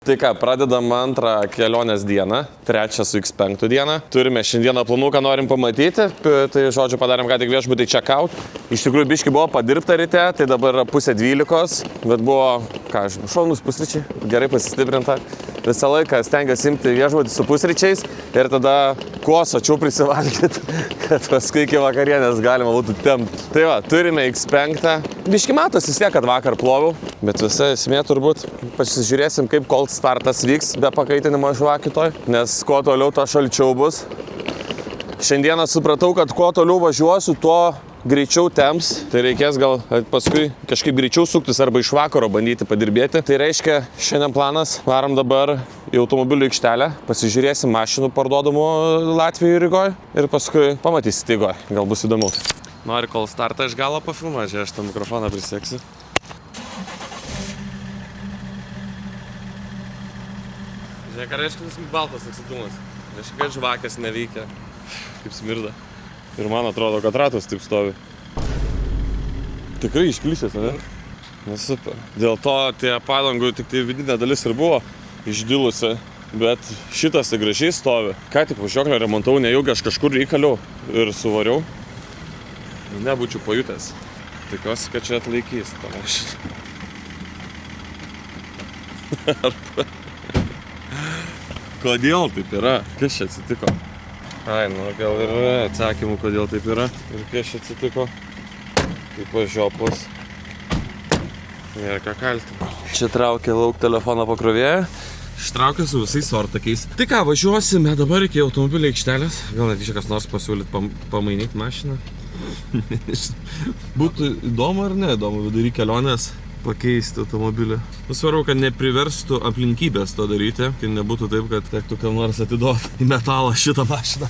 Tai ką, pradedam antrą kelionės dieną, trečią su X5 dieną. Turime šiandieną planų, ką norim pamatyti. Tai, žodžiu, padarėm ką tik viešbutį check out. Iš tikrųjų, biški buvo padirbta ryte, tai dabar yra 11:30, bet buvo, ką žinau, šaunus pusryčiai, gerai pasistiprinta. Visą laiką stengiuosi imti viešbutį su pusryčiais ir tada kuo sočiau prisivalgyti, kad paskui iki vakarienės galima būtų tempti. Tai va, turime X5. Biški matosi vis tiek, kad vakar ploviau, bet visa esmė turbūt pasižiūrėsim, kaip kol startas vyks be pakaitinimo žvakitoj, nes kuo toliau to šalčiau bus. Šiandieną supratau, kad kuo toliau važiuosiu, tuo greičiau temps, tai reikės gal paskui kažkaip greičiau suktis arba iš vakaro bandyti padirbėti. Tai reiškia, šiandien planas, varom dabar į automobilių aikštelę, pasižiūrėsim mašinų parduodamų Latvijoje ir Rygoje ir paskui pamatysit Rygoje, gal bus įdomu. Nori kol startą iš galo pafilmuoti, aš tą mikrofoną prisieksiu. Žiūrėk, ką reiškia tas baltas atsitumas. Reiškia, kad žvakės neveikia. Kaip smirda. Ir man atrodo, kad ratas taip stovi. Tikrai išplyšęs, ne? Na super. Dėl to tie padangų tik tai vidinė dalis ir buvo išdilusi. Bet šitas tai gražiai stovi. Ką tik važiuoklę remontau, nejaugi aš kažkur įkaliau ir suvariau. Nebūčiau pajutęs. Tikiuosi, kad čia atlaikys tą mašiną. Kodėl taip yra? Kas čia atsitiko? Ai, nu gal ir yra atsakymų, kodėl taip yra. Ir kas čia atsitiko? Taip važiopos. Nėra ką kalti. Čia traukia lauk telefono pakrovėją. Ištraukia su visais ortakiais. Tai ką, važiuosime dabar iki automobilio aikštelės. Gal net čia kas nors pasiūlyt pamainyti mašiną. Būtų įdomu ar ne įdomu vidury kelionės pakeisti automobilį. Svarbu, kad nepriverstų aplinkybės to daryti, kai nebūtų taip, kad tektų kam nors atiduoti į metalą šitą mašiną.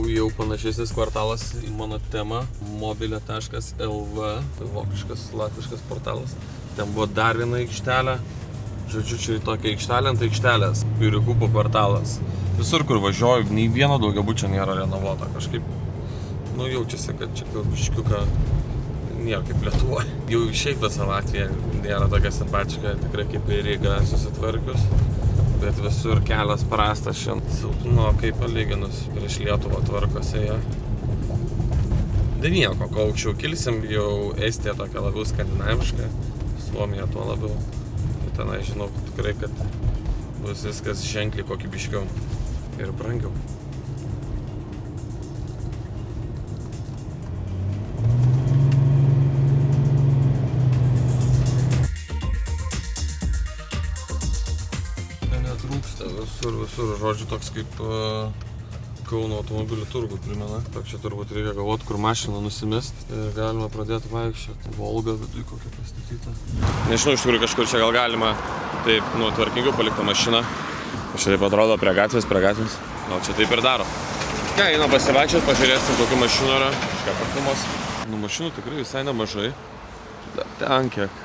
Jau panašesnis kvartalas į mano temą mobilė.lv, tai vokiškas, latviškas portalas. Ten buvo dar viena aikštelė. Žodžiu, čia tokia aikštelė ant aikštelės. Pirikūpų kvartalas. Visur, kur važiuoju, nei vieno daugiabučio nėra renovuota. Kažkaip, jaučiasi, kad čia biškiuką nėra kaip Lietuvoje. Jau šiaip visa Latvija nėra tokia simpatiška, tikrai kaip į Rygą susitvarkius. Bet visur kelias prastas šiandien. Silpno, kaip palyginus prieš Lietuvą tvarkosi jie. Tai nieko, ko aukščiau kilsim, jau Estija tokia labiau skandinaviška, Suomija tuo labiau. Tai tenai žinau tikrai, kad bus viskas ženkliai kokybiškiau ir brangiau. Visur, žodžiu, toks kaip Kauno automobilių turgų primena. Čia turbūt reikia galvoti, kur mašiną nusimest ir galima pradėti vaikščioti. Volga viduj kokia pastatyta. Nežinau, iš tikrųjų kažkur čia gal galima taip, tvarkingiau palikti mašiną. Čia taip atrodo prie gatvės. Gal čia taip ir daro. Ką, einam pasivaikščioti, pažiūrėsim, kokių mašinų yra. Kažką parkamos. Mašinų tikrai visai nemažai. Ten kiek.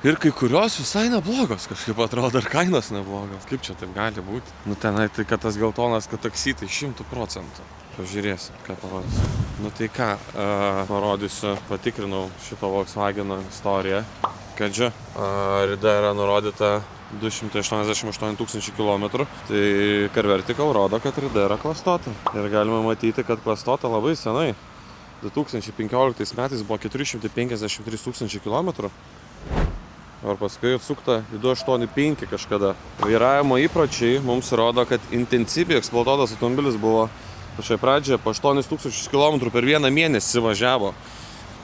Ir kai kurios visai neblogos, kažkaip atrodo, ir kainos neblogos. Kaip čia taip gali būti? Tenai tai, kad tas geltonas, kad taksi, tai 100%. Pažiūrėsim, ką parodysiu. Tai ką, parodysiu, patikrinau šito Volkswageno istoriją. Kad čia rida yra nurodyta 288 000 km. Tai CarVertical rodo, kad rida yra klastota. Ir galima matyti, kad klastota labai senai. 2015 metais buvo 453 000 km. Ar paskui atsukta į 285 kažkada. Vairavimo įpročiai mums rodo, kad intensyviai eksploatuotas automobilis buvo pačioje pradžioje po 8000 km per vieną mėnesį važiavo.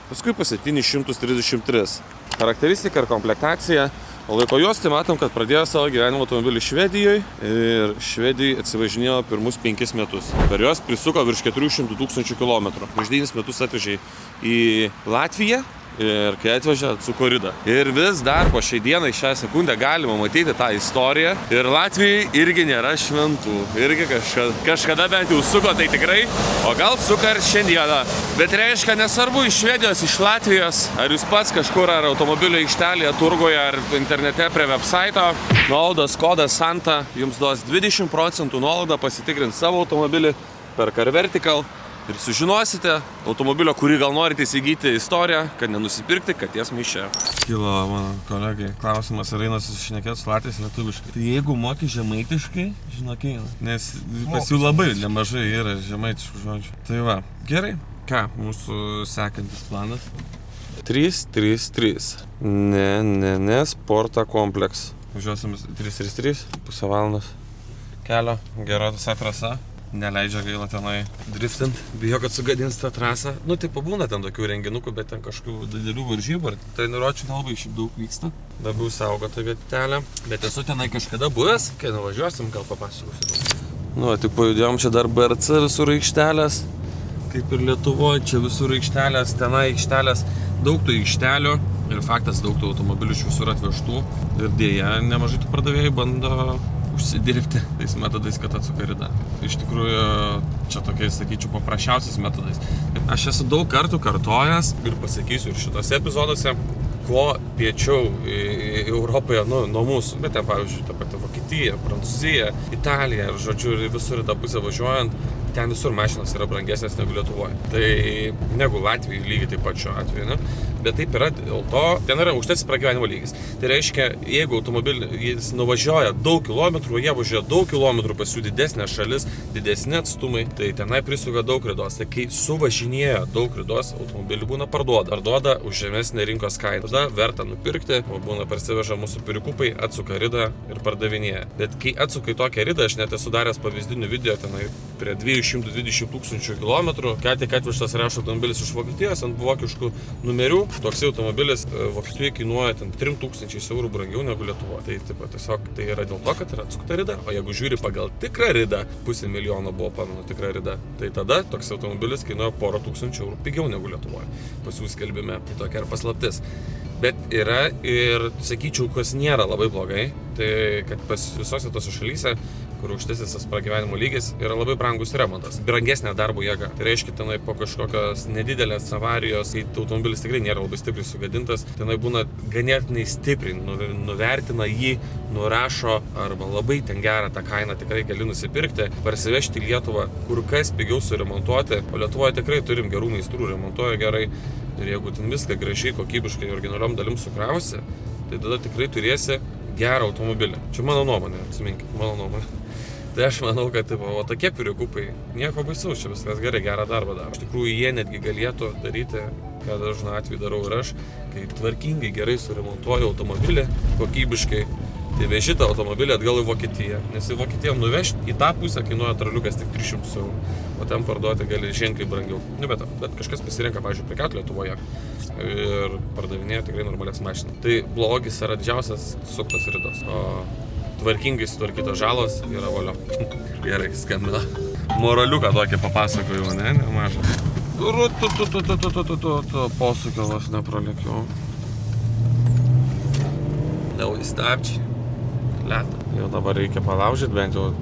Paskui po 733. Charakteristika ir komplektacija. O laiko juostai matom, kad pradėjo savo gyvenimo automobilį Švedijoje ir Švedijoje atsivažinėjo pirmus 5 metus. Per juos prisuko virš 400 000 km. Prieš 9 metus atvežė į Latviją ir kai atvežė Cukorida. Ir vis dar po šiai dienai šią sekundę galima matyti tą istoriją. Ir Latvijai irgi nėra šventų. Irgi kažkada bent jau suko tai tikrai, o gal suka ir šiandieną. Bet reiškia, nesvarbu iš Švedijos, iš Latvijos, ar jūs pats kažkur, ar automobilio aikštelėje, turgoje, ar internete prie websaito, nuolaidos kodas Santa jums duos 20% nuolaidą pasitikrinti savo automobilį per Car Vertical ir sužinosite automobilio, kurį gal norite įsigyti istoriją, kad nenusipirkti katės maiše. Kilo mano kolegai klausimas, ar eina susišnekėti su latviais lietuviškai. Tai jeigu moki žemaitiškai, žinok eina, nes pas jų labai nemažai yra žemaitiškų žodžių. Tai va, gerai. Ką, mūsų sekantis planas? 333. Ne, sporto kompleks. Važiuosim 333, pusę valandos kelio, gera visa trasa. Neleidžia gaila tenai driftint, bijo, kad sugadins tą trasą. Nu, tai pabūna ten tokių renginukų, bet ten kažkokių didelių varžybų ir treniruočių nelabai šiaip daug vyksta. Labiau saugota vietelė, bet esu tenai kažkada buvęs, kai nuvažiuosim, gal papasakosiu. Nu, tik pajudėjom čia dar BRC visur aikštelės, kaip ir Lietuvoje, čia visur aikštelės, tenai aikštelės, daug tų aikštelių ir faktas daug tų automobilių iš visur atvežtų ir dėja nemažai tų pardavėjų bando užsidirbti tais metodais, kad atsuka rida. Iš tikrųjų, čia tokiais, sakyčiau, paprasčiausiais metodais. Aš esu daug kartų kartojęs ir pasakysiu ir šitose epizoduose, kuo piečiau Europoje, nuo mūsų, bet ten, pavyzdžiui, ta pati Vokietija, Prancūzija, Italija, ir žodžiu, visur į tą pusę važiuojant, ten visur mašinos yra brangesnės negu Lietuvoje. Tai negu Latvijai lygiai taip pat šiuo atveju, ne? Bet taip yra dėl to, ten yra aukštesnis pragyvenimo lygis. Tai reiškia, jeigu automobilis nuvažiuoja daug kilometrų, jie važiuoja daug kilometrų, pas jų didesnė šalis, didesni atstumai, tai tenai prisuka daug ridos. Tai kai suvažinėja daug ridos, automobilį būna parduoda už žemesnę rinkos kainą. Tada verta nupirkti, o būna parsiveža mūsų pirikupai, atsuka ridą ir pardavinėja. Bet kai atsuka į tokią ridą, aš net esu daręs pavyzdinių video tenai prie 220 000 kilometrų, ką tik atvežtas rašo automobilis iš Vokietijos ant vokiškų numerių. Toks automobilis Vokietijoje kainuoja 3000 eurų brangiau negu Lietuvoje. Tai taip, tiesiog tai yra dėl to, kad yra atsukta rida, o jeigu žiūri pagal tikrą ridą, 500 000 buvo, pamenu, tikra rida, tai tada toks automobilis kainuoja porą tūkstančių eurų pigiau negu Lietuvoje. Pas jų skelbime. Tai tokia yra paslaptis. Bet yra ir, sakyčiau, kas nėra labai blogai, tai kad pas visose tose šalyse, kur aukštesnis tas pragyvenimo lygis, yra labai brangus remontas. Brangesnė darbo jėga. Tai reiškia, tenai po kažkokios nedidelės avarijos, kai automobilis tikrai nėra labai stipriai sugadintas, tenai būna ganėtinai stipriai, nuvertina jį, nurašo, arba labai ten gerą tą kainą tikrai gali nusipirkti, parsivežti į Lietuvą, kur kas pigiau suremontuoti. O Lietuvoje tikrai turim gerų meistrų, remontuoja gerai. Ir jeigu ten viską gražiai, kokybiškai, originaliom dalim sukrausi, tai tada tikrai turėsi gerą automobilį. Čia mano nuomonė, atsiminkit, mano nuomonė. Tai aš manau, kad o tokie pirikupai nieko baisaus, čia viskas gerai, gerą darbą daro. Iš tikrųjų, jie netgi galėtų daryti, ką dažnu atveju darau ir aš, kai tvarkingai gerai suremontuoju automobilį, kokybiškai, tai veži tą automobilį atgal į Vokietiją. Nes į Vokietiją nuvežti į tą pusę kainuoja traliukas tik 300 eurų, o ten parduoti gali ženkliai brangiau. Nu, bet kažkas pasirenka, pavyzdžiui, prekiauti Lietuvoje ir pardavinėja tikrai normalias mašinas. Tai blogis yra didžiausias suktas ridos, o tvarkingai sutvarkytos žalos yra valio. Gerai, skambina. Moraliuką tokį papasakojau, ne? Nemažą. Posūkio vos nepralėkiau. Nauji stabčiai. Lėta. Jau dabar reikia palaužyti, bent jau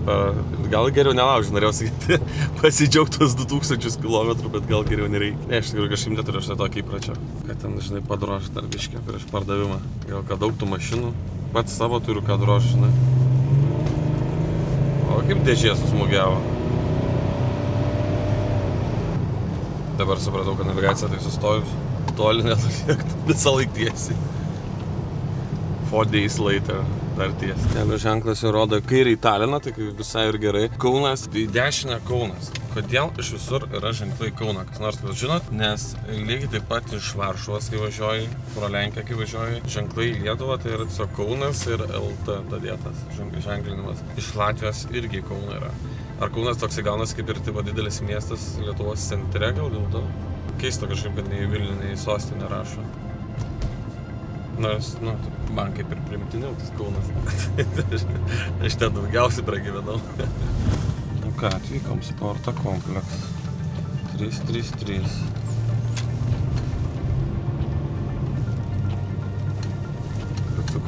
gal geriau nelaužyti, norėjau sakyti, pasidžiaugtos 2000 km, bet gal geriau nereikia. Ne, iš tikrųjų kažkaip neturiu aš tokį įpračio, kad ten, žinai, padrožti dar biškį prieš pardavimą. Gal kad daug tų mašinų, pats savo turiu ką drožti, žinai. O kaip dėžė susmugiavo. Dabar supratau, kad navigacija tai sustojus. Toli nesusiektų, visą laik tiesiai. 4 days later. Dar ties. Kelio ženklas jau rodo kairį į Taliną, tai visai ir gerai. Kaunas, tai dešinę Kaunas. Kodėl iš visur yra ženklai Kauną? Kas nors žinot? Nes lygiai taip pat iš Varšuvos, kai važiuoji, pro Lenkiją, kai važiuoji, ženklai į Lietuvą, tai yra tiesiog Kaunas ir LT dadėtas ženklinimas. Iš Latvijos irgi Kauno yra. Ar Kaunas toks įgaunas kaip ir taip didelis miestas Lietuvos centre, gal dėl to? Keista kažkaip, kad nei Vilnių, nei sostinė rašo. Nors, man kaip ir primtiniau tas Kaunas. Aš ten daugiausiai pragyvenau. Nu ką, atvykom sporto kompleks. 333.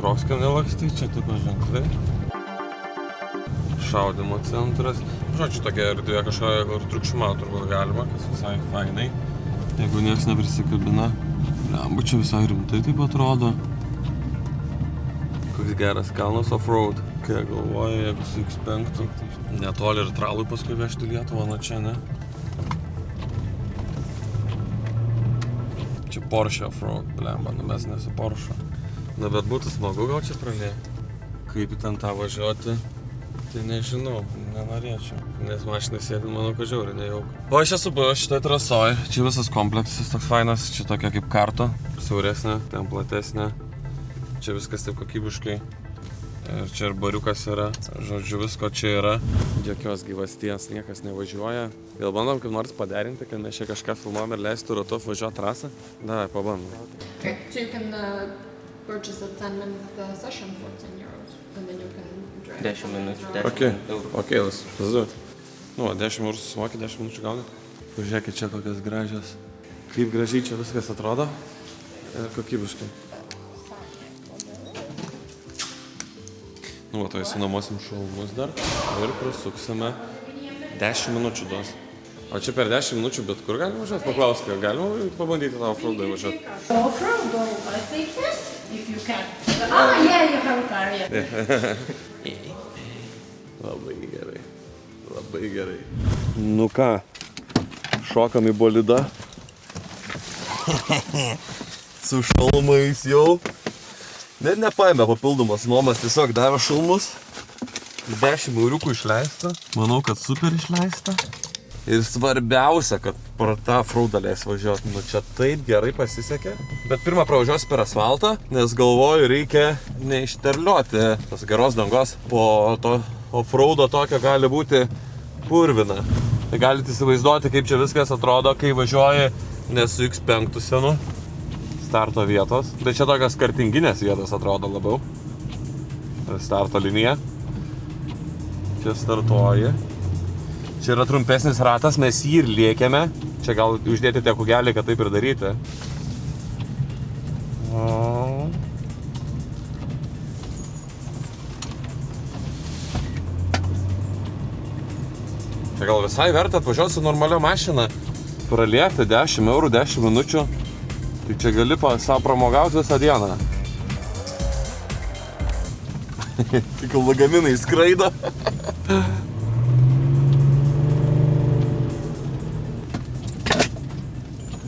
Pakrovskio nelakstyti, čia tokie ženklai. Šaudimo centras. Žodžiu, tokia erdvė kažkokia, kur triukšmauti turbūt galima, kas visai fainai. Jeigu nieks neprisikabina. Lembu, čia visai rimtai taip atrodo. Koks geras kalnas off-road. Kai galvoju, jeigu su X5, tai netoli ir tralui paskui vežti Lietuvą nuo čia, ne? Čia Porsche off-road, blemba, nu mes nesu Porsche. Na, bet būtų smagu gal čia pralėti. Kaip į ten tą važiuoti, tai nežinau, nenorėčiau. Nes mašinai sėdint, manau, kad žiauriai nejauk. O aš esu buvęs šitoj trasoj. Čia visas kompleksas toks fainas. Čia tokia kaip karto, siauresnė, ten platesnė. Čia viskas taip kokybiškai. Ir čia ir bariukas yra. Žodžiu, visko čia yra. Jokios gyvasties niekas nevažiuoja. Gal bandom kaip nors paderinti, kad mes čia kažką filmuojam ir leistų ratu važiuoti trasą? Davai, pabandom. Okay, so you can purchase a 10-minute session for 10 euros, and then you can drive. 10 minučių, 10 eurų. Ok, let's do it. Nu, 10 eurų susimoki, 10 minučių gauni. Pažiūrėkit čia kokios gražios. Kaip gražiai čia viskas atrodo. Ir kokybiškai. Nu, va, to įsinamosim šalmus dar. Ir prasuksime 10 minučių duos. O čia per 10 minučių bet kur galima važiuoti? Paklausk, galima pabandyti tą off-roadą važiuoti? Off-road, I think yes, if you can. Ah, yeah, you have a car, yeah. Labai gerai. Labai gerai. Nu ką, šokam į bolidą. Su šalmais jau. Net nepaėmė papildomas nuomas, tiesiog davė šalmus. 10 euriukų išleista. Manau, kad super išleista. Ir svarbiausia, kad pro tą off-roadą leis važiuoti. Nu čia taip gerai pasisekė. Bet pirmą pravažiuosiu per asfaltą, nes galvoju, reikia neišterlioti tos geros dangos. Po to off-roado tokio gali būti purvina. Tai galite įsivaizduoti, kaip čia viskas atrodo, kai važiuoji ne su X5 senu starto vietos. Bet čia tokios kartinginės vietos atrodo labiau. Starto linija. Čia startuoji. Čia yra trumpesnis ratas, mes jį ir lėkėme. Čia gal uždėti tie kugelį, kad taip ir daryti. Čia gal visai verta atvažiuoti su normalia mašina. Pralėkti 10 eurų, 10 minučių. Tai čia gali savo pramogauti visą dieną. Tik lagaminai skraido.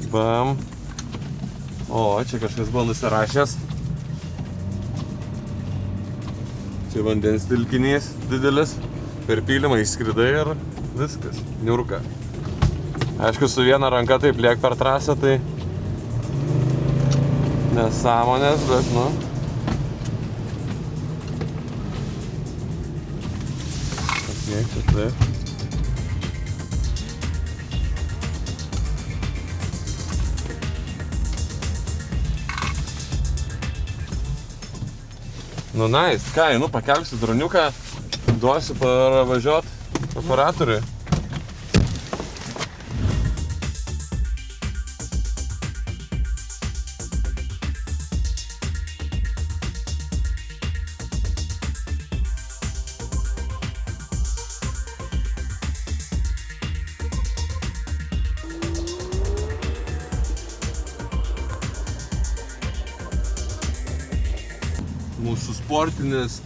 Bam. O, čia kažkas buvo nusirašęs. Čia vandens telkinys didelis. Per pylimą išskridai ir viskas. Niurka. Aišku, su viena ranka taip liek per trasą, tai nesąmonės, bet nu. Ok, čia taip. Nu, nice. Ką, nu, pakelsiu droniuką, duosiu parvažiuot operatoriui. Mūsų sportinis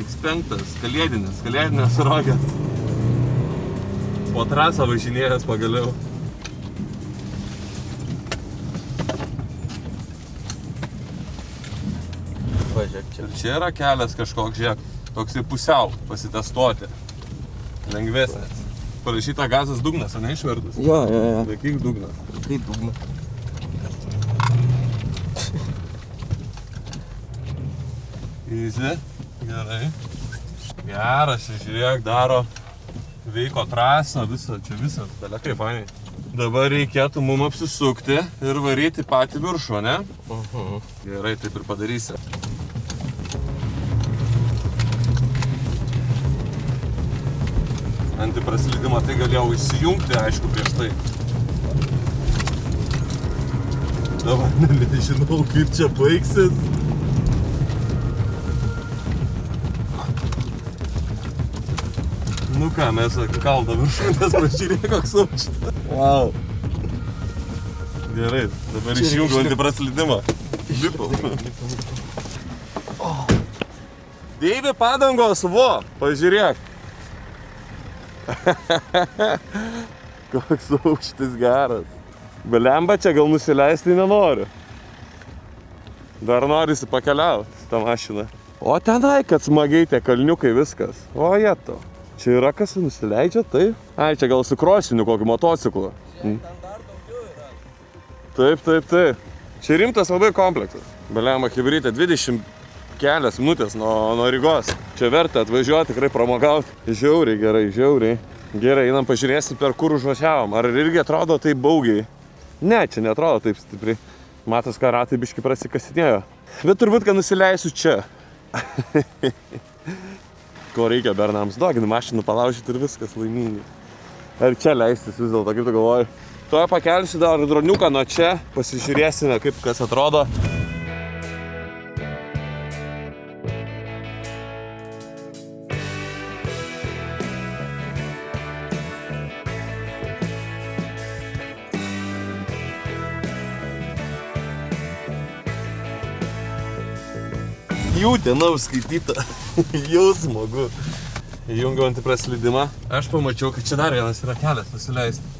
X5, kalėdinės rogės. Po trasą važinėjęs pagaliau. Važiuok čia. Ir čia yra kelias kažkoks, žiūrėk, toksai pusiau pasitestuoti. Lengvesnis. Parašyta gazas dugnas, ar ne išvertus? Jo. Laikyk dugnas. Kaip dugnas. Easy. Gerai. Geras, žiūrėk, daro veiko trasą, čia visas, dalekai fainai. Dabar reikėtų mum apsisukti ir varyti patį viršų, ne? Gerai, taip ir padarysi. Antipraslydimą tai galėjau įsijungti, aišku, prieš tai. Dabar nežinau, kaip čia baigsis. Nu ką, mes kaldą viršūnės pažiūrėk, koks aukštas. Wow. Gerai, dabar išjungiu antipraslydimą. Lipau. Deivi padangos, vo, pažiūrėk. Koks aukštis geras. Belemba čia gal nusileisti nenoriu. Dar norisi pakeliauti tą mašiną. O tenai, kad smagiai tie kalniukai viskas. O jeto. Čia yra kas nusileidžia, tai? Ai, čia gal su krosiniu kokiu motociklu. Taip. Čia rimtas labai kompleksas. Belemba hibridė 20 kelias minutės nuo Rygos. Čia verta atvažiuoti, tikrai pramogauti. Žiauriai gerai, žiauriai. Gerai, einam pažiūrėsim, per kur užvažiavom. Ar irgi atrodo taip baugiai? Ne, čia netrodo taip stipriai. Matas, ką ratai biški prasikasinėjo. Bet turbūt, kad nusileisiu čia. Ko reikia bernams? Dogini mašinų palaužyti ir viskas laimingai. Ar čia leistis vis dėlto, kaip tu galvoji? Tuo pakelsiu dar droniuką nuo čia. Pasižiūrėsime, kaip kas atrodo. Jau diena užskaityta. Jau smagu. Įjungiau antipraslydimą. Aš pamačiau, kad čia dar vienas yra kelias nusileisti.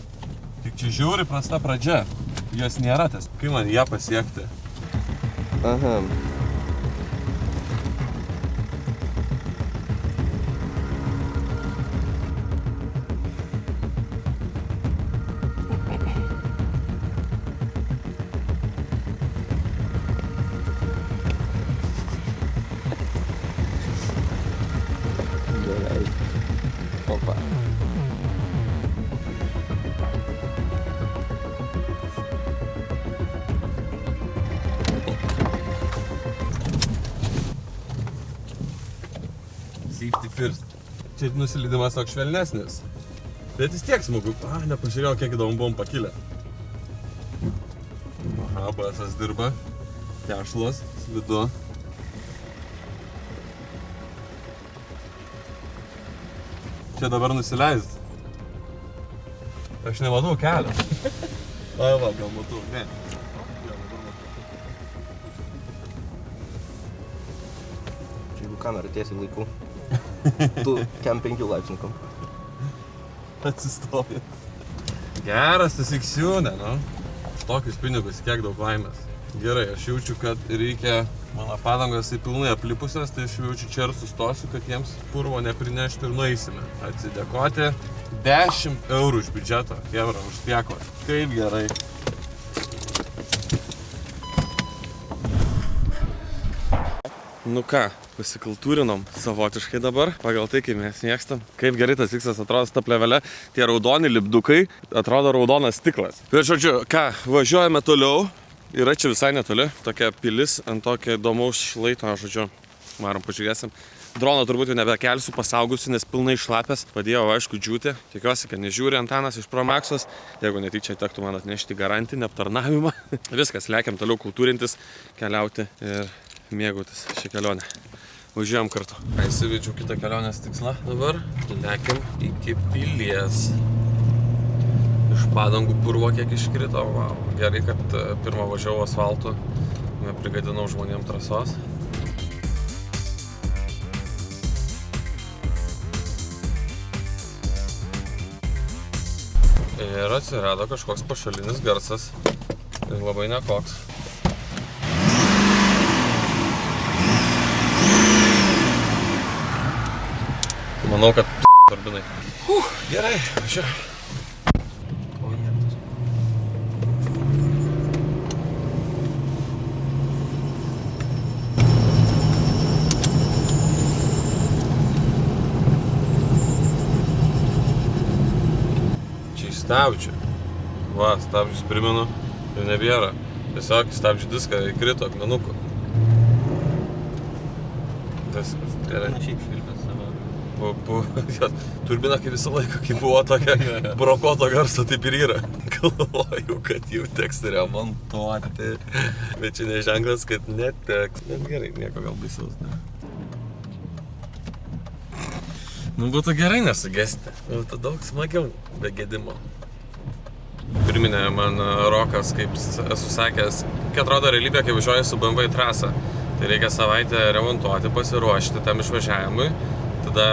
Tik čia žiauri prasta pradžia. Jos nėra tas. Kaip man ją pasiekti? Aha. Opa. Safety first. Čia nusileidimas toks švelnesnis. Bet vis tiek smagu. Nepažiūrėjau, kiek įdomu buvom pakilę. Aha, basas dirba. Tešlas, slidu. Čia dabar nusileist. Aš nematau kelio. Ai va, gal matau, ne. Čia jeigu kamera tiesiai laiku. Tu kem 5 laipsnių kampu. Atsistojęs. Geras tas iksiūnė, nu. Už tokius pinigus kiek daug laimės. Gerai, aš jaučiu, kad reikia mano padangos pilnai aplipusios, tai aš jaučiu čia ir sustosiu, kad jiems purvo neprinešti ir nueisime. Atsidėkoti 10 eurų iš biudžeto, Kevra, už tieko. Kaip gerai. Nu ką, pasikultūrinom savotiškai dabar, pagal tai, kaip mes mėgstam. Kaip gerai tas viksas atrodo su ta plėvele. Tie raudoni lipdukai, atrodo raudonas stiklas. Bet žodžiu, ką, važiuojame toliau. Yra čia visai netoli, tokia pilis ant tokio įdomaus šlaito, žodžiu, varom pažiūrėsim. Drono turbūt jau nebekelsiu, pasaugusiu, nes pilnai šlapės. Padėjau, aišku, džiūti. Tikiuosi, kad nežiūri Antanas iš Pro Maxos. Jeigu netyčia tektų man atnešti garantinį aptarnavimą. Viskas, lekiam toliau kultūrintis, keliauti ir mėgautis šią kelionę. Važiuojam kartu. Įsivedžiu kitą kelionės tikslą. Dabar lekiam iki pilies. Iš padangų purvo kiek iškrito. Wow. Gerai, kad pirmą važiavau asfaltu, neprigadinau žmonėm trasos. Ir atsirado kažkoks pašalinis garsas. Ir labai nekoks. Manau, kad turbinai. Gerai, važiuoju. Stabdžių. Va, stabdžius primenu ir nebėra. Tiesiog stabdžių diską įkrito akmenukų. Viskas. Gerai. Šiaip švilpės savo. Turbina kaip visą laiką, kaip buvo tokia brokoto garso, taip ir yra. Galvoju, kad jau teks remontuoti. Bet čia neženklas, kad neteks. Bet gerai, nieko gal baisaus. Nu, būtų gerai nesugesti. Būtų daug smagiau be gedimo. Priminė man Rokas, kaip esu sakęs, kai atrodo realybė, kai važiuoji su BMW į trasą. Tai reikia savaitę remontuoti, pasiruošti tam išvažiavimui. Tada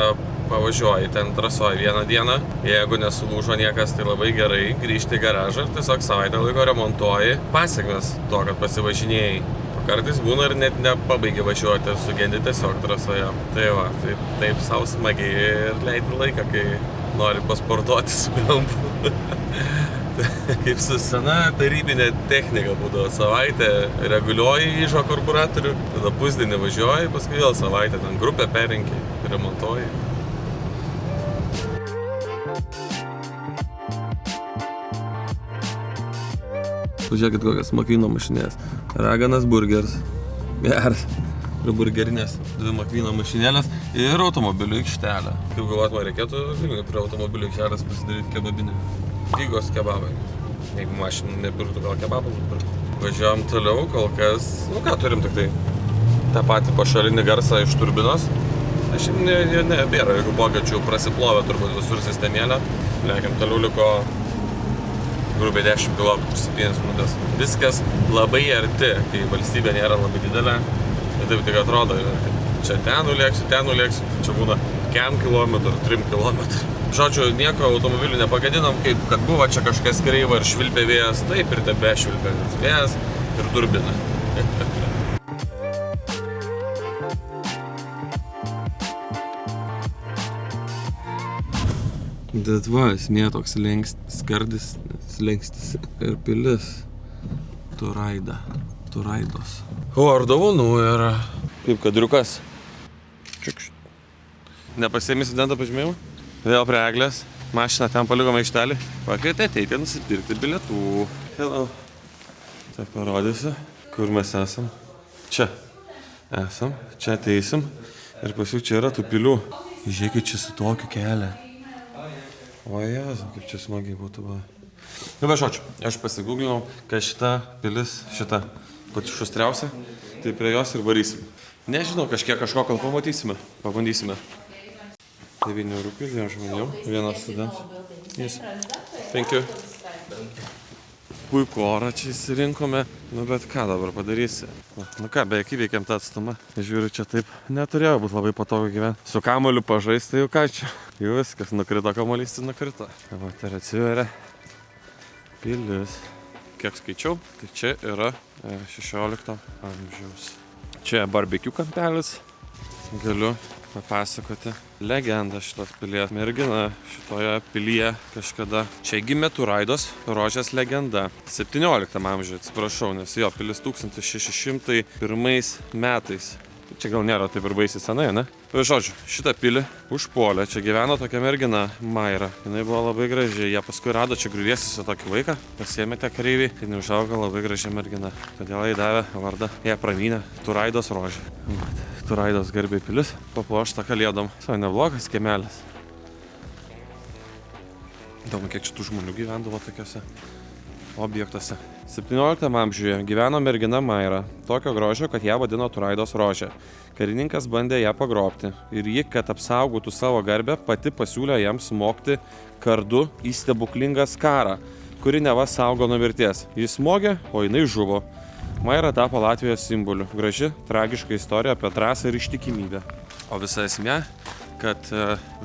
pavažiuoji ten trasoji vieną dieną. Jeigu nesulūžo niekas, tai labai gerai grįžti į garažą ir tiesiog savaitę laiko remontuoji pasekmes to, kad pasivažinėjai. Kartais būna ir net nepabaigi važiuoti ir sugendi tiesiog trasoje. Tai va, taip savo smagiai ir leidi laiką, kai nori pasportuoti su BMW. Kaip su sena tarybinė technika būdavo, savaitę reguliuoji įžo karburatorių, tada pusdienį važiuoji, paskui vėl savaitę ten grupę perrinki, remontuoji. Pažiūrėkit kokias Makvyno mašinėlės. Raganas burgeris. Geras. Ir burgerinės 2 Makvyno mašinėlės ir automobilių aikštelė. Kaip galvojat, man reikėtų Vilniuje prie automobilių aikštelės pasidaryti kebabinę. Pigos kebabai. Jeigu mašinų nepirktų, gal kebabą nupirktų. Važiuojam toliau, kol kas, nu ką turim tik tai tą patį pašalinį garsą iš turbinos. Aš nebėra, jeigu pokyčių prasiplovė turbūt visur sistemėlę. Lekiam, toliau liko grubiai 10 km per 7 minutės. Viskas labai arti, kai valstybė nėra labai didelė. Ir taip tik atrodo, kad čia ten nulėksiu, čia būna 5 km, 3 km. Žodžiu, nieko automobilių nepagadinom, kaip kad buvo čia kažkas kreiva ir švilpė vėjas, taip ir tebe švilpė vėjas ir turbina. Bet va, esmė toks skardis, slengstis ir pilis. Turaidos. O, ar dovanų yra? Kaip kadriukas. Čiukšt. Nepasiėmė studento pažymėjimą? Vėl prie eglės. Mašiną ten palikom aikštelį. Pakvietė ateiti nusipirkti bilietų. Hello. Tai parodysiu, kur mes esam. Čia esam, čia ateisim. Ir pasiūk, čia yra tų pilių. Žiūrėkit, čia su tokiu kelią. O jezu, kaip čia smagiai būtų va. Nu, bet žodžiu, aš pasigūglinau, kad šita pilis, šita pati šustriausia, tai prie jos ir varysim. Nežinau, kažko, kol pamatysime, pabandysime. 9 rūpių, 2 žmonėm, 1 studentas. Yes. Thank you. Puikų orą čia įsirinkome, nu bet ką dabar padarysi? Nu ką, beveik įveikėm tą atstumą. Žiūriu, čia taip neturėjo būti labai patogu gyventi. Su kamuoliu pažaisti, tai jau ką čia? Jau viskas, nukrito kamuolys, tai nukrito. Va, tai atsiveria pilis. Kiek skaičiau, tai čia yra 16 amžiaus. Čia barbecue kampelis. Galiu papasakoti legendą šitos pilies. Mergina šitoje pilyje kažkada. Čia gimė Turaidos rožės legenda. 17 amžiuje, atsiprašau, nes jo pilis 1601 metais. Čia gal nėra taip ir baisiai senai, ne? Žodžiu, šitą pilį užpuolė. Čia gyveno tokia mergina, Maira. Jinai buvo labai graži. Jie paskui rado čia griuvėsiuose tokį vaiką. Pasiėmė tą kareivį. Jinai užaugo labai graži mergina. Todėl jai davė vardą. Ją pramynė Turaidos rožė. Turaidos garbei pilis. Papuošta kalėdom. Savai neblogas kiemelis. Įdomu, kiek čia tų žmonių gyvendavo tokiuose objektuose. 17 amžiuje gyveno mergina Maira, tokio grožio, kad ją vadino Turaidos rožė. Karininkas bandė ją pagrobti ir ji, kad apsaugotų savo garbę, pati pasiūlė jam smogti kardu į stebuklingą skarą, kuri neva saugo nuo mirties. Jis smogė, o jinai žuvo. Maira tapo Latvijos simboliu. Graži, tragiška istorija apie drąsą ir ištikimybę. O visa esmė, kad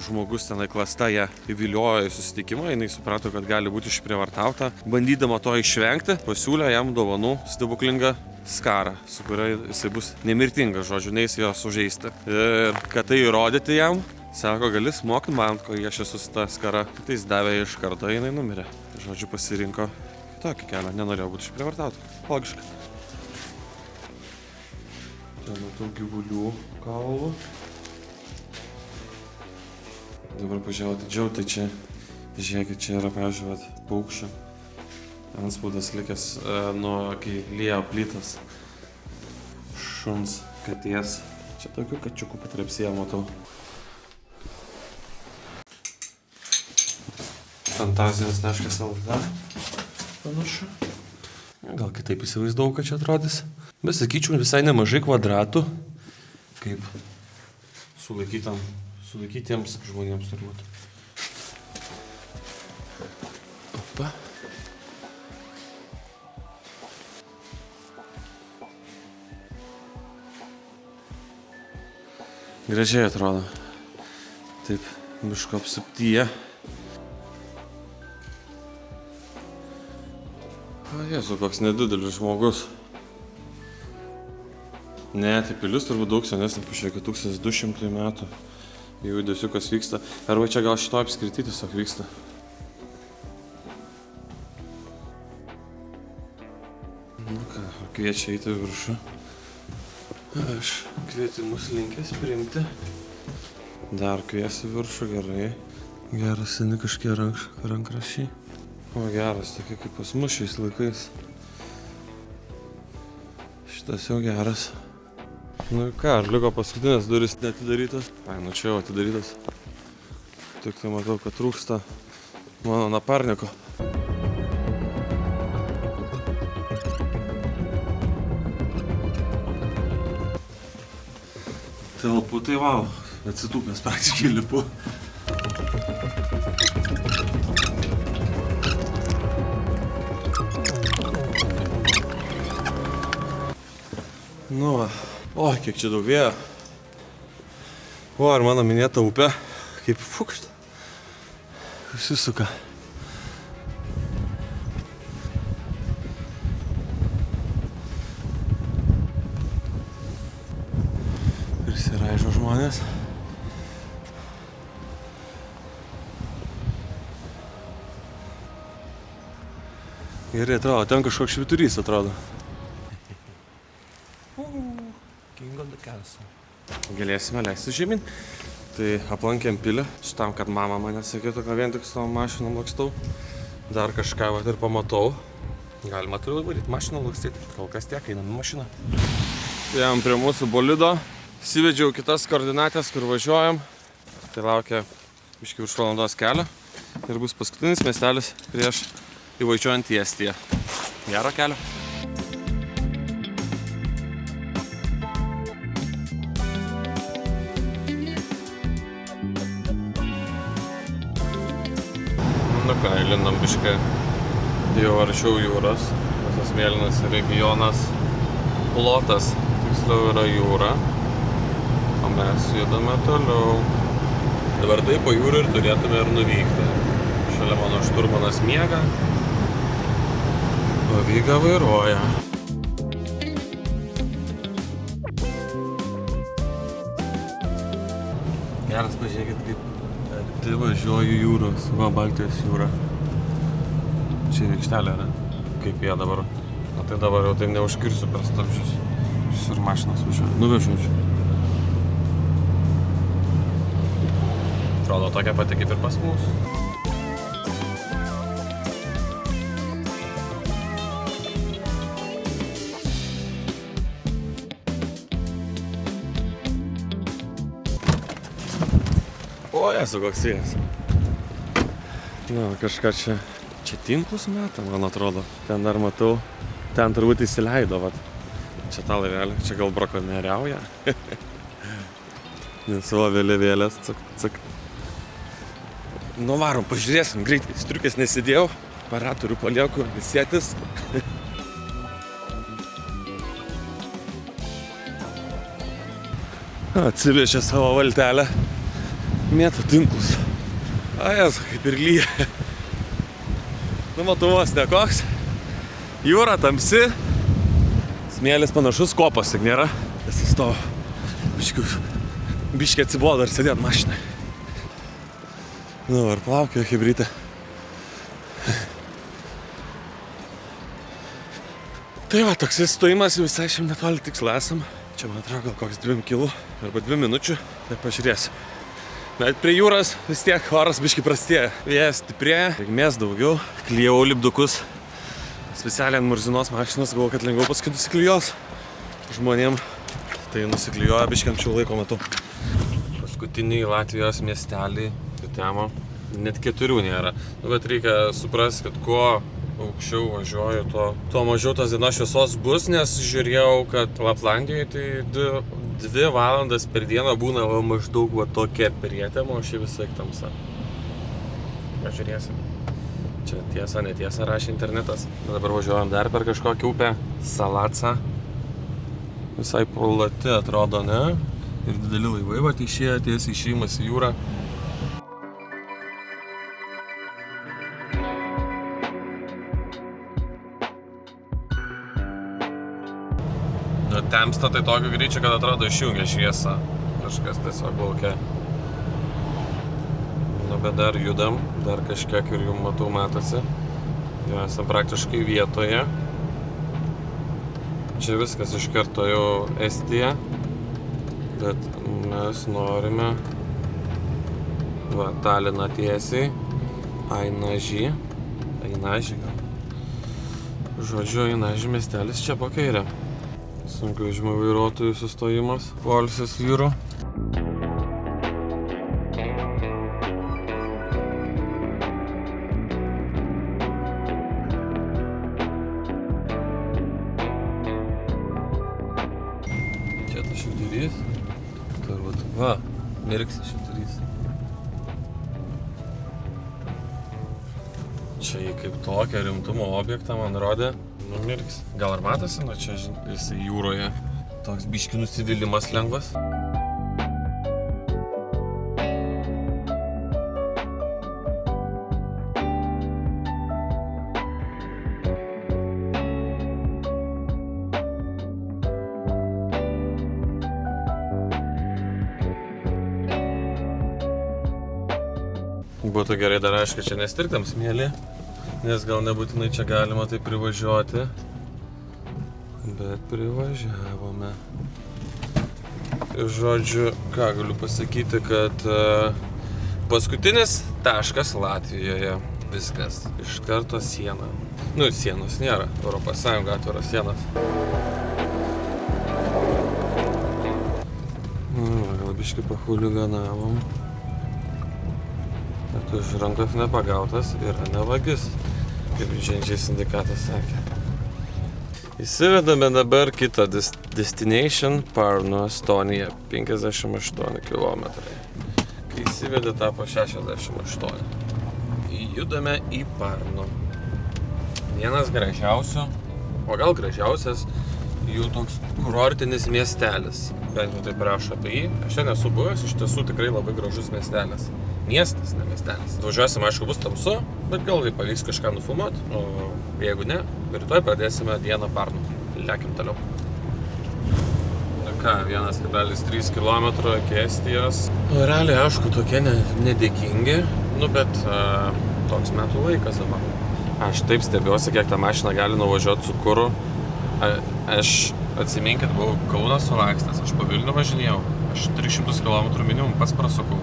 žmogus tenai klasta ją įviliojo į susitikimą, jinai suprato, kad gali būti išprievartauta. Bandydama to išvengti, pasiūlė jam dovanų stebuklingą skarą, su kuria jisai bus nemirtingas, žodžiu, neis jo sužeisti. Ir kad tai įrodyti jam, sako, gali smogti man, ko aš esu su ta skara. Tai jis davė iš karto, jinai numirė. Žodžiu, pasirinko tokį kelią, nenorėjo būti išprievartauta. Logiška. Čia matau gyvulių kaulų. Dabar pažiūrėjau atidžiau, tai čia, žiūrėkit, čia yra, pažiūrėjau, paukščių antspaudas likęs nuo kai liejo plytas šuns, katės. Čia tokių kačiukų patrepsėje matau. Fantazijos.lt panašu. Gal kitaip įsivaizdavau, kad čia atrodys. Bet sakyčiau, visai nemažai kvadratų, kaip sulaikytam sulaikytiems žmonėms turbūt. Opa. Gražiai atrodo. Taip, miško apsuptyje. O Jėzu, koks nedidelis žmogus. Ne, tai pilis turbūt daug senesnė, pažiūrėk, 1200 metų. Jau judesiukas vyksta. Arba čia gal šito apskritai tiesiog vyksta. Nu ką, kviečia eiti viršų. Aš kvietimus linkęs priimti. Dar kviesi viršų, gerai. Geras seni kažkie rankraščiai. O geras, tokie kaip pas mus šiais laikais. Šitas jau geras. Nu ką, ar liko paskutinės duris neatidarytas? Ai, nu čia jau atidarytas. Tik tai matau, kad trūksta mano naparniko. Telpu, tai vau, atsitūpęs praktiškai lipu. Nu va. O, kiek čia daug vėjo. O, ar mano minėta upė, kaip fukšt, susisuka. Prisiraižo žmonės. Gerai atrodo, ten kažkoks švyturys atrodo. King of the Castle. Galėsime leisti žemyn. Tai aplankėm pilį, šitam, kad mama mane sakytų, kad vien tik su tom mašinom lakstau. Dar kažką vat ir pamatau. Galima turiu varyti mašiną lakstyti. Kol kas tiek, einam į mašiną. Ėjom prie mūsų bolido. Įsivedžiau kitas koordinatės, kur važiuojam. Tai laukia biškį virš valandos kelio. Ir bus paskutinis miestelis prieš įvažiuojant į Estiją. Gero kelio. Nu ką, lindam biškai jau arčiau jūros. Visas mėlynas regionas, plotas, tiksliau yra jūra. O mes judame toliau. Dabar taip po jūrą ir turėtume ir nuvykti. Šalia mano šturmanas miega, o Vyga vairuoja. Geras, pažiūrėkit, kaip tai važiuoju jūros, va Baltijos jūra. Čia aikštelė, ne? Kaip jie dabar. O tai dabar jau taip neužkirsiu per stabdžius. Visur mašinas važiuoju. Nuvežiu čia. Atrodo tokia pati kaip ir pas mus. O, esu koks jės. Na, kažką čia tinklus meta, man atrodo. Ten dar matau, ten turbūt įsileido, vat. Čia tą laivelį, čia gal brakonieriauja. Nes savo vėliavėlės, cak. Nu varom, pažiūrėsim, greitai. Striukės nesidėjau, aparatorių palieku, visėtis. Atsivežė savo valtelę. Mėto tinklus. A, Jezu, kaip ir lyja. Nu, matuvos nekoks. Jūra tamsi. Smėlis panašus, kopas, tik nėra. Atsistovo. Biškį atsibodo ir sėdėt mašinai. Nu, ar plaukio hebrytė. Tai va, toks įstojimas visai šiam netoli tikslą esam. Čia, man atrodo, gal koks 2 kilų arba 2 minučių. Tai pažiūrėsim. Bet prie jūros vis tiek oras biškį prastėja. Vėjas stiprėja, drėgmės daugiau. Klijau lipdukus. Specialiai ant murzinos mašinos, galvoju, kad lengviau paskui nusiklijos žmonėm. Tai nusiklijuoja biškį anksčiau laiko metu. Paskutiniai Latvijos miesteliai, Temo, net 4 nėra. Nu, bet reikia suprasti, kad kuo aukščiau važiuoju, tuo mažiau tos dienos šviesos bus, nes žiūrėjau, kad Laplandijoje tai 2 valandas per dieną būna maždaug tokia prietema, o šį visai tamsa. Pažiūrėsim. Čia tiesa, netiesa rašė internetas. Dabar važiuojam dar per kažkokią upę. Salaca. Visai plati atrodo, ne? Ir dideli laivai, išėję tiesiai išėjimas į jūrą. Temsta tai tokio greičio, kad atrodo išjungia šviesą. Kažkas tiesiog laukia. Nu, bet dar judam, dar kažkiek ir jum matau matosi. Jau esam praktiškai vietoje. Čia viskas iš karto jau Estija. Bet mes norime Taliną tiesiai. Ainaži gal. Žodžiu, Ainaži miestelis čia po kairę. Sunkvežimio vairuotojų sustojimas. Poilsis vyrų. Čia tas švyturys. Turbūt. Va, mirksi švyturys. Čia jį kaip tokią rimtumo objektą man rodė. Numirks. Gal ar matosi, nu čia jisai jūroje. Toks biški nusivylimas lengvas. Būtų gerai dar aišku čia nestirtam smėlį. Nes gal nebūtinai čia galima tai privažiuoti, bet privažiavome. Žodžiu, ką galiu pasakyti, kad paskutinis taškas Latvijoje. Viskas. Iš karto siena. Nu, sienos nėra. Europos Sąjunga atviros sienos. Gal biškį pahuliganavom. Bet už rankos nepagautas yra ne vagis. Kaip ženčiai sindikatas sakė. Įsivedame dabar kitą destination Parnu, Estonija, 58 km. Kai įsivedė, tapo 68. Judame į Parnu. Vienas gražiausių, o gal gražiausias, jų toks kurortinis miestelis. Bent jau taip rašo apie jį. Aš čia nesu buvęs, iš tiesų tikrai labai gražus miestelis. Miestas, ne miestelis. Važiuosim, aišku, bus tamsu, bet gal tai pavyks kažką nufilmuoti. O jeigu ne, rytoj pradėsime dieną Parnu. Lekim toliau. Na ką, 1,3 km iki Estijos. Realiai, aišku, tokie nedėkingi, nu bet toks metų laikas dabar. Aš taip stebiuosi, kiek tą mašiną gali nuvažiuoti su kuru. Aš atsiminkit, buvau Kaunas sulakstęs, aš po Vilnių važinėjau. Aš 300 km minimum pats prasukau.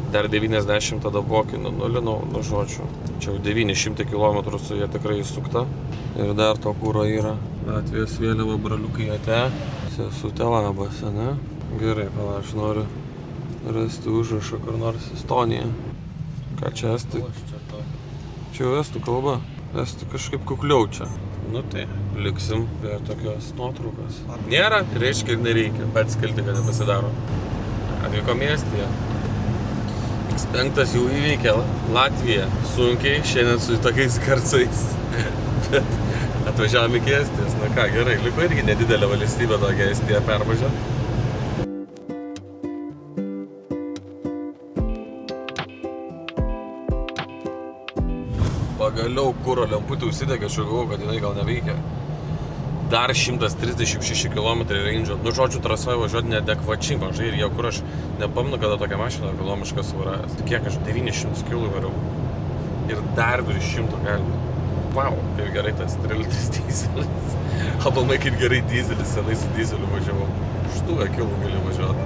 Dar 90 tada buvo, kai nulinau, nu žodžiu. Čia jau 900 km su jie tikrai įsukta. Ir dar to kūro yra. Latvijos vėliava braliukai ate. Sesutė labas, ne? Gerai, pala, aš noriu rasti užrašą kur nors Estonija. Ką čia estai? Čia jau estų kalba. Estų kažkaip kukliau čia. Nu tai, liksim be tokios nuotraukos. Nėra, reiškia ir nereikia. Pats kalti, kad nepasidaro. Atvykom į Estiją. X5 jau įveikė Latviją. Sunkiai, šiandien su tokiais garsais. Bet atvažiavom iki Estijos. Na ką, gerai, liko irgi nedidelė valstybė tokia Estija pervažiuoti. Pagaliau kuro lemputė užsidegė, aš galvojau, kad jinai gal neveikia. Dar 136 km range. Nu, žodžiu, trasoje važiuoti neadekvačiai mažai ir jau kur aš nepamenu, kada tokią mašiną kilomišką suvaravęs. Kiek aš 900 km variau. Ir dar virš 100 galima. Vau, kaip gerai tas 3 dyzelis. Aplamai kaip gerai dyzelis, senai su dyzeliu važiavau. 8 km gali važiuoti.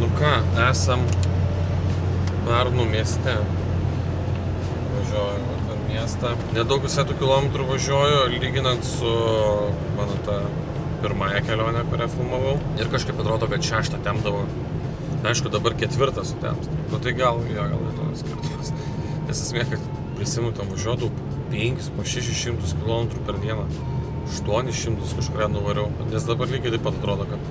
Nu ką, esam Parnu mieste. Važiuoju per miestą. Nedaug visai tų kilometrų važiuoju, lyginant su mano ta pirmąją kelionę, kurią filmavau. Ir kažkaip atrodo, kad 6 tempdavo. Tai aišku, dabar 4 sutemsta. Nu tai gal lietuvis skirtumas. Nes esmė, kad prisimenu tam važiuotų 5 po 600 km per dieną. 800 kažkuria nuvariau. Nes dabar lygiai taip pat atrodo, kad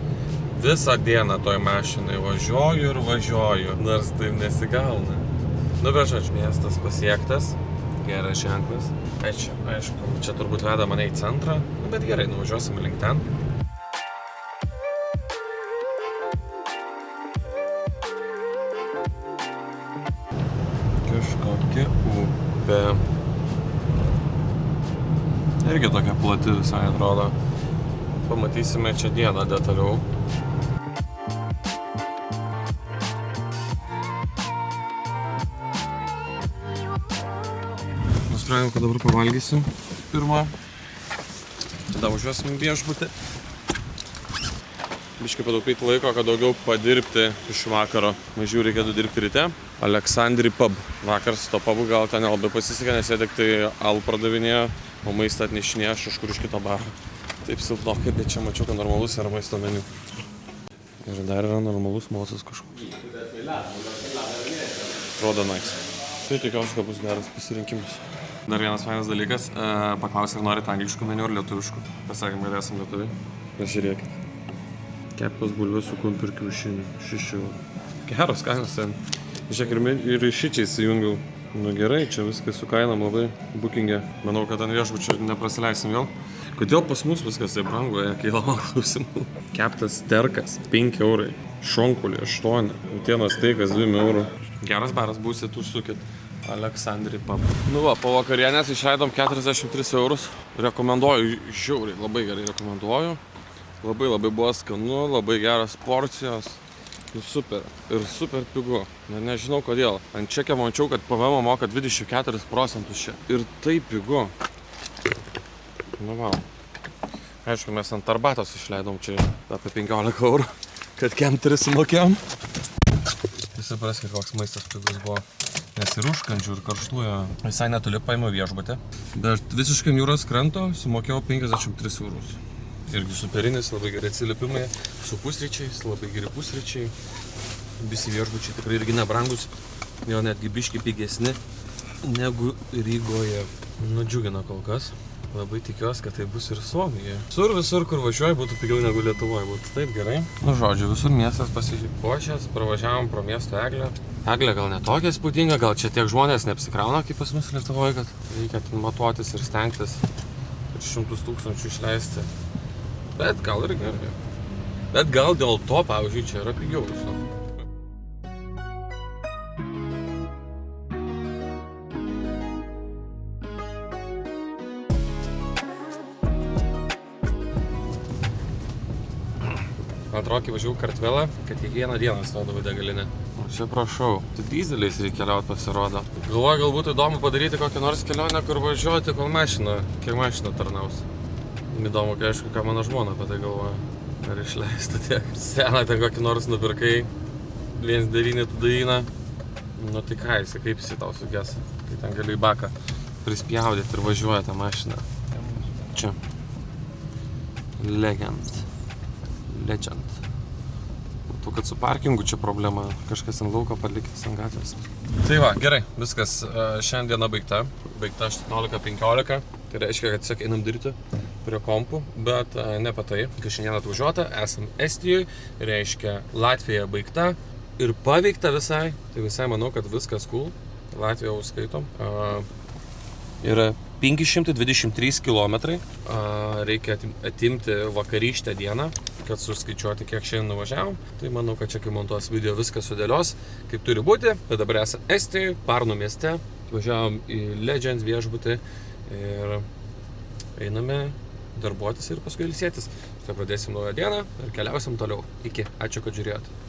visą dieną toj mašinai važiuoju ir važiuoju. Nors tai nesigauna. Nu, bet žodžiu, miestas pasiektas. Geras ženklas. Aišku, čia turbūt veda mane į centrą. Nu, bet gerai, nuvažiuosim link ten. Kažkokia upė. Irgi tokia plati visai atrodo. Pamatysime čia dieną detaliau. Nusprendėm, kad dabar pavalgysim pirmą. Tada važiuosim į viešbutį. Biškai pataupyti laiko, kad daugiau padirbti iš vakaro. Mažiau reikėtų dirbti ryte. Aleksandri pub. Vakar su to pubu gal ten nelabai pasisekė, nes jie tik tai alų pradavinėjo, o maistą atnešinėjo aš kažkur iš kito baro. Taip silpnokai, bet čia mačiau, kad normalus yra maisto meniu. Ir dar yra normalus mosas kažkoks. Rodo nice. Tai tikiuosi, kad bus geras pasirinkimas. Dar vienas fainas dalykas, paklausė, ar norite angliškų meniu ar lietuviškų. Pasakėm, kad esam lietuviai. Pažiūrėkit. Keptos bulvės su kumpiu ir kiaušiniu. 6 eurų. Geros kainos ten. Žiūrėk, ir šičiai įsijungiau. Nu gerai, čia viskas su kainam labai bookingė. Manau, kad ant viešbučio neprasileisim vėl. Kodėl pas mus viskas taip brangu, kyla man klausimų. Keptas sterkas 5 eurai. Šonkulė 8. Antienos steikas 2 eurų. Geras baras būsit, užsukit. Aleksandri pub. Nu va, po vakarienės išleidom 43 eurus. Rekomenduoju, žiauriai, labai gerai rekomenduoju. Labai buvo skanu, labai geras porcijos. Nu super. Ir super pigu. Nežinau kodėl. Ant čekio mačiau, kad PVM moka 24% čia. Ir tai pigu. Nu va. Aišku, mes ant arbatos išleidom čia apie 15 eurų. Kad kemterį sumokėjom. Tai supraskit, koks maistas pigus buvo. Nes ir užkandžių, ir karštuojo. Visai netoli paėmiau viešbutį. Bet visiškai jūros kranto sumokėjau 53 eurus. Irgi superinis, labai geri atsiliepimai. Su pusryčiais, labai geri pusryčiai. Visi viešbučiai tikrai irgi nebrangus. Jo netgi biški pigesni negu Rygoje. Nudžiugina kol kas. Labai tikiuosi, kad tai bus ir Suomijoje. Visur, kur važiuoju, būtų pigiau negu Lietuvoje. Būtų taip gerai. Nu žodžiu, visur miestas pasipuošęs. Pravažiavom pro miesto eglę. Eglė gal netokia įspūdinga, gal čia tiek žmonės neapsikrauna kaip pas mus Lietuvoje, kad reikia matuotis ir stengtis ir 100 000 išleisti. Bet gal ir gerai. Bet gal dėl to, pavyzdžiui, čia yra pigiau viso. Man atrodo, kai važiavau Kartvelą, kad kiekvieną dieną stodavau degalinę. O čia prašau, tai dyzeliais reikia keliauti pasirodo. Galvoju, gal būtų įdomu padaryti kokią nors kelionę, kur važiuoti, kol kiek mašina tarnaus. Įdomu, kai aišku, ką mano žmona apie tai galvoja. Ar išleista tiek. Seną ten kokį nors nupirkai, 1.9 tudaina. Nu tai ką jisai, kaip jisai tau sugės, kai ten gali į baką prispjaudyti ir važiuoja tą mašiną. Čia. Legend. Matau, kad su parkingu čia problema. Kažkas ant lauko palikęs ant gatvės. Tai va, gerai, viskas. Šiandiena baigta. Baigta 18:15. Tai reiškia, kad tiesiog einam dirbti prie kompų, bet ne apie tai. Kai šiandien atvažiuota, esam Estijoje, reiškia Latvija baigta ir paveikta visai. Tai visai manau, kad viskas cool. Latviją užskaitom. Yra 523 km. Reikia atimti vakarykštę dieną, kad suskaičiuoti, kiek šiandien nuvažiavom. Tai manau, kad čia kai montuos video viskas sudėlios, kaip turi būti. Bet dabar esame Estijoje, Parnu mieste. Važiavom į Legends viešbutį ir einame darbuotis ir paskui ilsėtis. Tai pradėsim naują dieną ir keliausim toliau. Iki. Ačiū, kad žiūrėjote.